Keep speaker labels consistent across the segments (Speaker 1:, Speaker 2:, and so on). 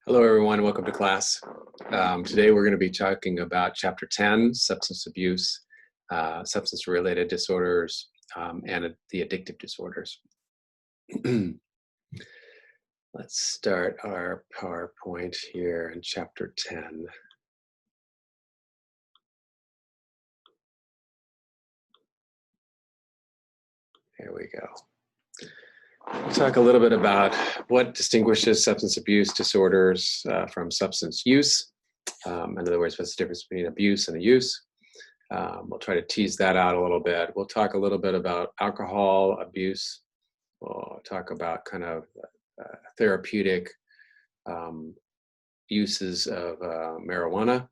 Speaker 1: Hello, everyone. Welcome to class. Today, we're going to be talking about Chapter 10, Substance Abuse, Substance-Related Disorders, and the Addictive Disorders. Let's start our PowerPoint here in Chapter 10. Here we go. We'll talk a little bit about what distinguishes substance abuse disorders from substance use. In other words, what's the difference between abuse and a use? We'll try to tease that out a little bit. We'll talk a little bit about alcohol abuse. We'll talk about kind of therapeutic uses of marijuana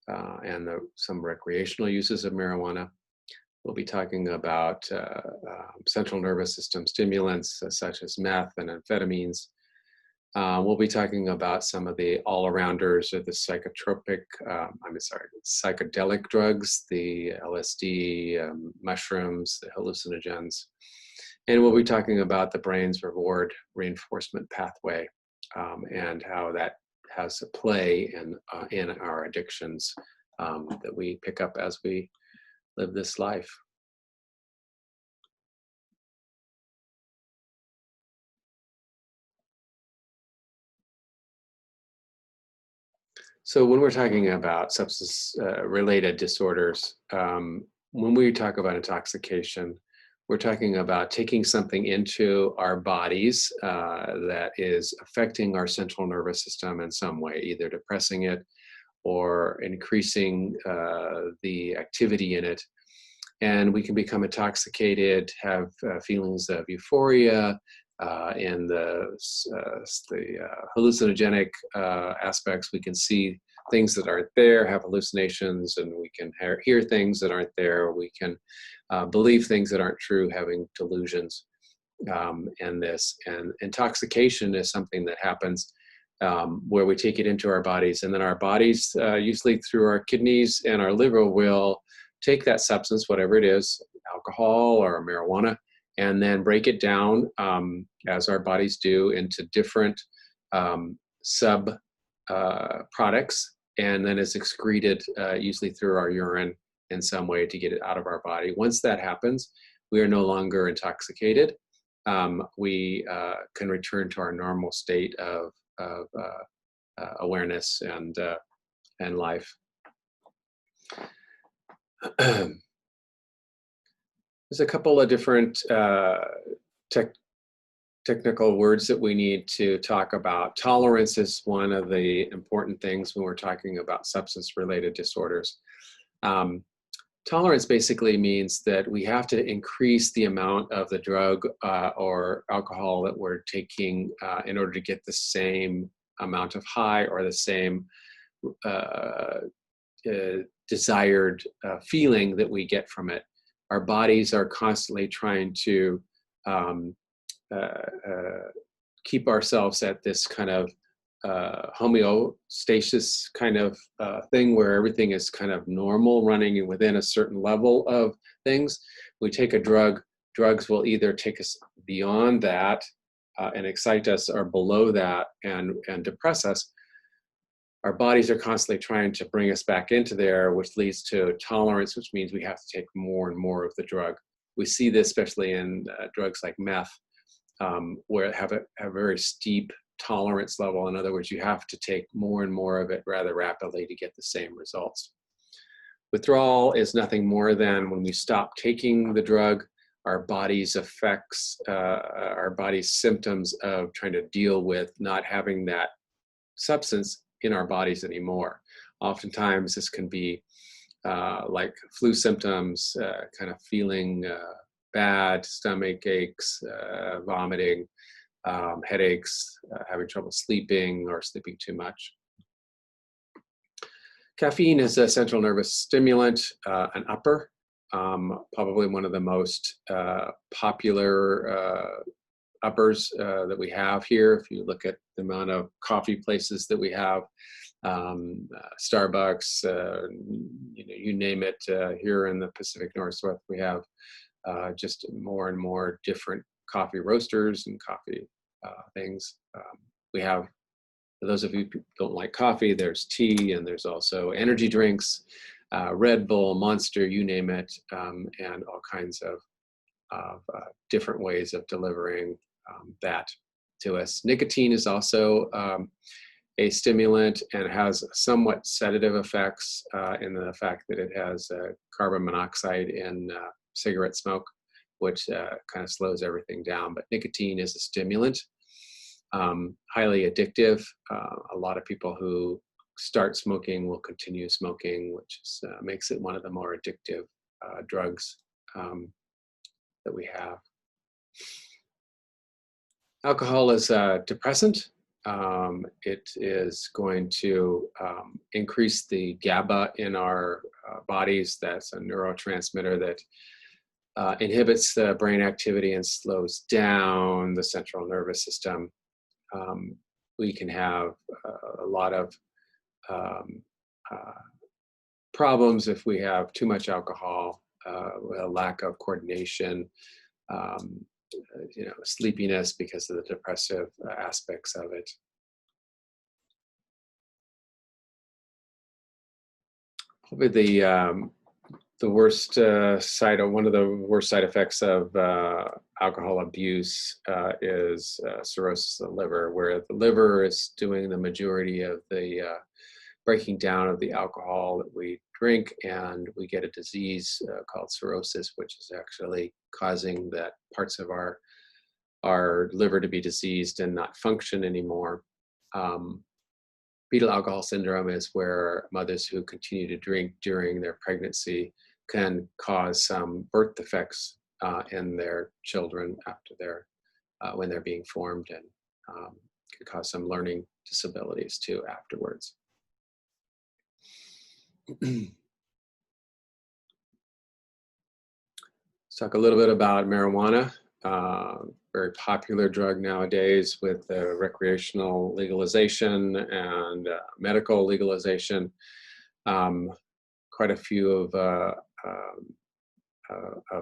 Speaker 1: and some recreational uses of marijuana. We'll be talking about central nervous system stimulants such as meth and amphetamines. We'll be talking about some of the all-arounders or the psychedelic drugs, the LSD, mushrooms, the hallucinogens. And we'll be talking about the brain's reward reinforcement pathway and how that has a play in our addictions that we pick up as we live this life. So when we're talking about substance-related disorders, when we talk about intoxication, we're talking about taking something into our bodies that is affecting our central nervous system in some way, either depressing it or increasing the activity in it. And we can become intoxicated, have feelings of euphoria, and the hallucinogenic aspects. We can see things that aren't there, have hallucinations, and we can hear things that aren't there. We can believe things that aren't true, having delusions. And intoxication is something that happens where we take it into our bodies, and then our bodies, usually through our kidneys and our liver, will take that substance, whatever it is, alcohol or marijuana, and then break it down, as our bodies do, into different sub products, and then it's excreted usually through our urine in some way to get it out of our body. Once that happens, we are no longer intoxicated. We can return to our normal state of awareness and life. There's a couple of different technical words that we need to talk about. Tolerance is one of the important things when we're talking about substance-related disorders. Tolerance basically means that we have to increase the amount of the drug or alcohol that we're taking in order to get the same amount of high or the same desired feeling that we get from it. Our bodies are constantly trying to keep ourselves at this kind of homeostasis kind of thing where everything is kind of normal, running within a certain level of things. We take a drug, drugs will either take us beyond that and excite us, or below that and depress us. Our bodies are constantly trying to bring us back into there, which leads to tolerance, which means we have to take more and more of the drug. We see this especially in drugs like meth, where it have a very steep tolerance level. In other words, you have to take more and more of it rather rapidly to get the same results. Withdrawal is nothing more than when we stop taking the drug, our body's effects, our body's symptoms of trying to deal with not having that substance in our bodies anymore. Oftentimes this can be like flu symptoms, kind of feeling bad, stomach aches, vomiting, headaches, having trouble sleeping or sleeping too much. Caffeine is a central nervous stimulant, an upper, probably one of the most popular uppers that we have here. If you look at the amount of coffee places that we have, Starbucks, you name it, here in the Pacific Northwest, we have just more and more different coffee roasters and coffee things. We have For those of you who don't like coffee, there's tea, and there's also energy drinks, Red Bull, Monster, you name it, and all kinds of different ways of delivering that to us. Nicotine is also a stimulant and has somewhat sedative effects in the fact that it has carbon monoxide in cigarette smoke, which kind of slows everything down. But nicotine is a stimulant, highly addictive. A lot of people who start smoking will continue smoking, which is, makes it one of the more addictive drugs that we have. Alcohol is a depressant. It is going to increase the GABA in our bodies. That's a neurotransmitter that inhibits the brain activity and slows down the central nervous system. We can have a lot of problems if we have too much alcohol, a lack of coordination, sleepiness because of the depressive aspects of it. Probably the worst one of the worst side effects of alcohol abuse is cirrhosis of the liver, where the liver is doing the majority of the breaking down of the alcohol that we drink, and we get a disease called cirrhosis, which is actually causing that parts of our liver to be diseased and not function anymore. Fetal alcohol syndrome is where mothers who continue to drink during their pregnancy can cause some birth defects in their children after when they're being formed, and can cause some learning disabilities too afterwards. Let's talk a little bit about marijuana. Very popular drug nowadays with recreational legalization and medical legalization. Quite a few of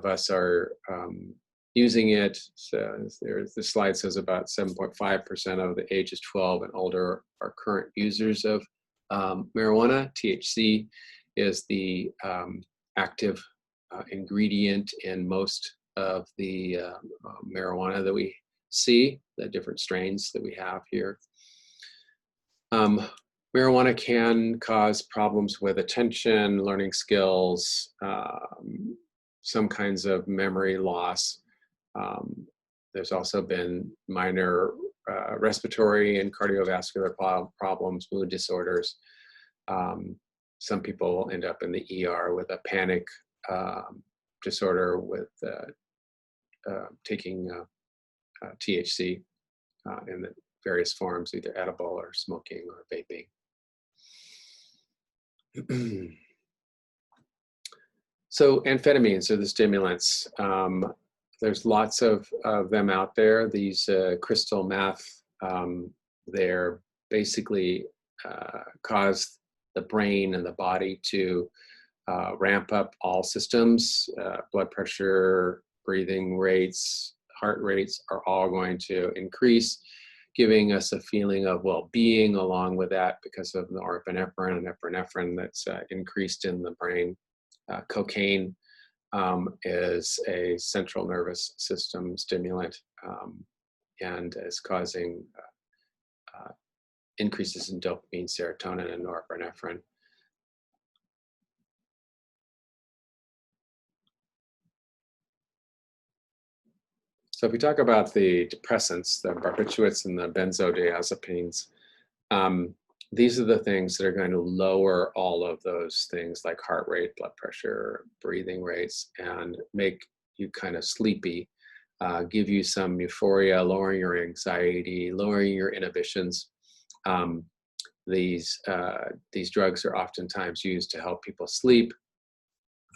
Speaker 1: us are using it. So the slide says about 7.5% of the ages 12 and older are current users of marijuana. THC is the active ingredient in most of the marijuana that we see, the different strains that we have here. Marijuana can cause problems with attention, learning skills, some kinds of memory loss. There's also been minor respiratory and cardiovascular problems, mood disorders. Some people end up in the ER with a panic disorder with taking THC in the various forms, either edible or smoking or vaping. So amphetamines are the stimulants. There's lots of them out there. These crystal meth, they're basically cause the brain and the body to ramp up all systems. Blood pressure, breathing rates, heart rates are all going to increase, giving us a feeling of well-being along with that because of the norepinephrine and epinephrine that's increased in the brain. Cocaine is a central nervous system stimulant and is causing increases in dopamine, serotonin, and norepinephrine. So if we talk about the depressants, the barbiturates and the benzodiazepines, these are the things that are going to lower all of those things like heart rate, blood pressure, breathing rates, and make you kind of sleepy, give you some euphoria, lowering your anxiety, lowering your inhibitions. These drugs are oftentimes used to help people sleep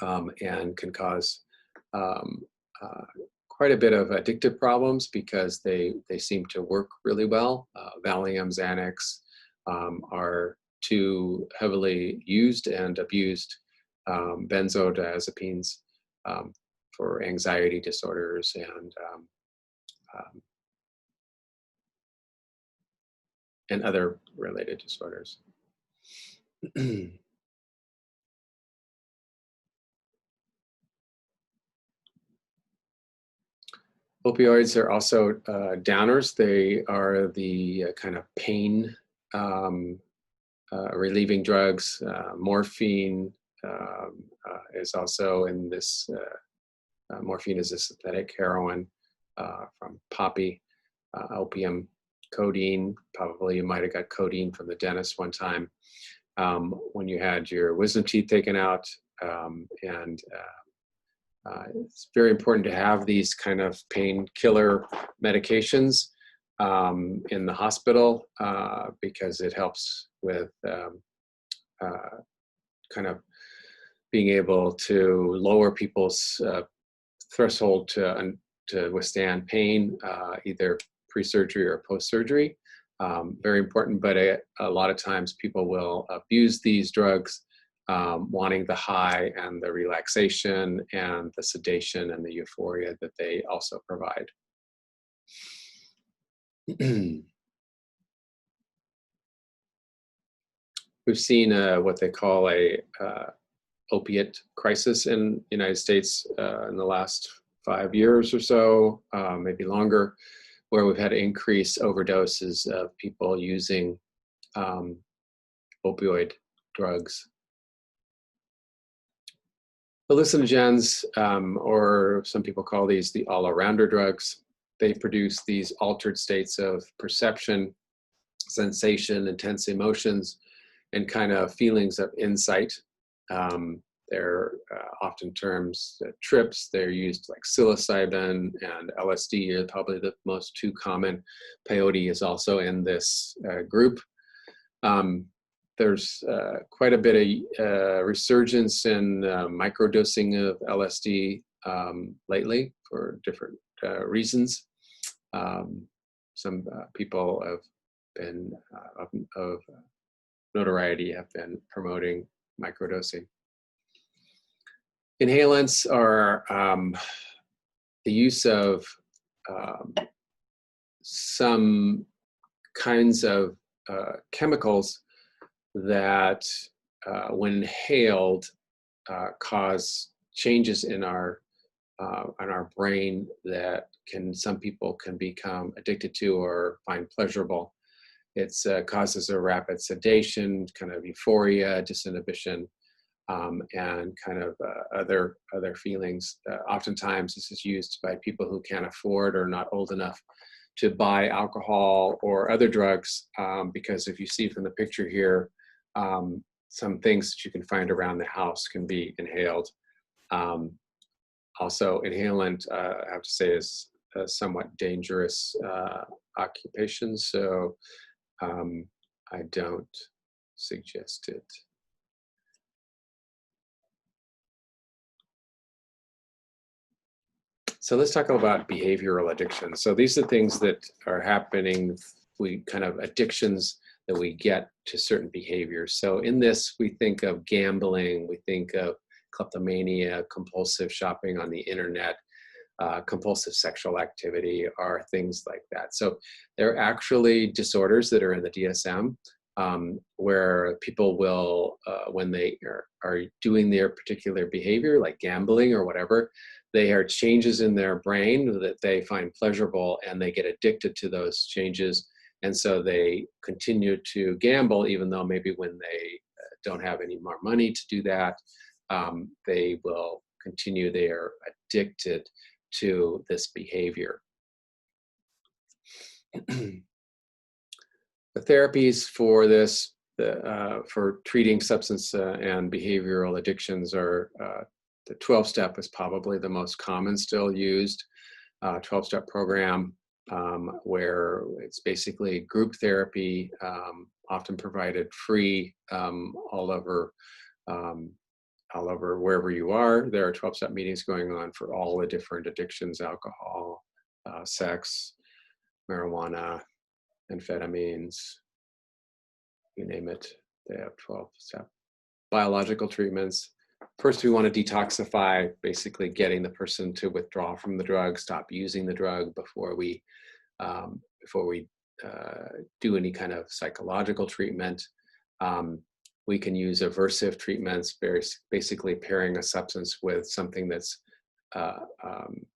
Speaker 1: and can cause quite a bit of addictive problems because they seem to work really well. Valium, Xanax are two heavily used and abused benzodiazepines for anxiety disorders and and other related disorders. Opioids are also downers. They are the kind of pain relieving drugs. Morphine is also in this. Morphine is a synthetic heroin from poppy. Opium, codeine. Probably you might have got codeine from the dentist one time when you had your wisdom teeth taken out, and it's very important to have these kind of painkiller medications in the hospital because it helps with kind of being able to lower people's threshold to withstand pain, either pre-surgery or post-surgery. Very important, but a lot of times people will abuse these drugs, wanting the high and the relaxation and the sedation and the euphoria that they also provide. We've seen what they call a opiate crisis in the United States in the last 5 years or so, maybe longer, where we've had increased overdoses of people using opioid drugs. Hallucinogens, or some people call these the all-arounder drugs, they produce these altered states of perception, sensation, intense emotions, and kind of feelings of insight. They're often terms trips. They're used like psilocybin and LSD are probably the most two common. Peyote is also in this group. There's quite a bit of resurgence in microdosing of LSD lately for different reasons. Some people have been of notoriety have been promoting microdosing. Inhalants are the use of some kinds of chemicals that, when inhaled, cause changes in our brain that some people can become addicted to or find pleasurable. It causes a rapid sedation, kind of euphoria, disinhibition, and kind of other feelings. Oftentimes, this is used by people who can't afford or not old enough to buy alcohol or other drugs, because if you see from the picture here, some things that you can find around the house can be inhaled. Also, inhalant, I have to say, is a somewhat dangerous occupation, so I don't suggest it. So let's talk about behavioral addiction. So these are things that are happening, addictions that we get to certain behaviors. So in this, we think of gambling, we think of kleptomania, compulsive shopping on the internet, compulsive sexual activity, are things like that. So they're actually disorders that are in the DSM, where people will, when they are doing their particular behavior, like gambling or whatever, they are changes in their brain that they find pleasurable, and they get addicted to those changes. And so they continue to gamble, even though maybe when they don't have any more money to do that, they will continue. They are addicted to this behavior. The therapies for this, for treating substance and behavioral addictions are, the 12-step is probably the most common still used 12-step program, where it's basically group therapy, often provided free all over wherever you are. There are 12-step meetings going on for all the different addictions: alcohol, sex, marijuana, amphetamines, you name it. They have 12-step biological treatments. First, we want to detoxify, basically getting the person to withdraw from the drug, stop using the drug before we do any kind of psychological treatment. We can use aversive treatments, basically pairing a substance with something that's uh, um,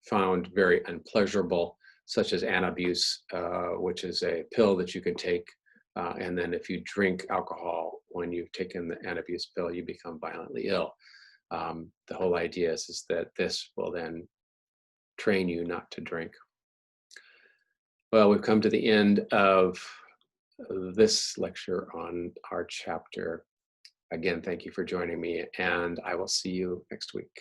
Speaker 1: found very unpleasurable, such as antabuse, which is a pill that you can take. And then if you drink alcohol when you've taken the antabuse pill, you become violently ill. The whole idea is that this will then train you not to drink. Well, we've come to the end of this lecture on our chapter. Again, thank you for joining me, and I will see you next week.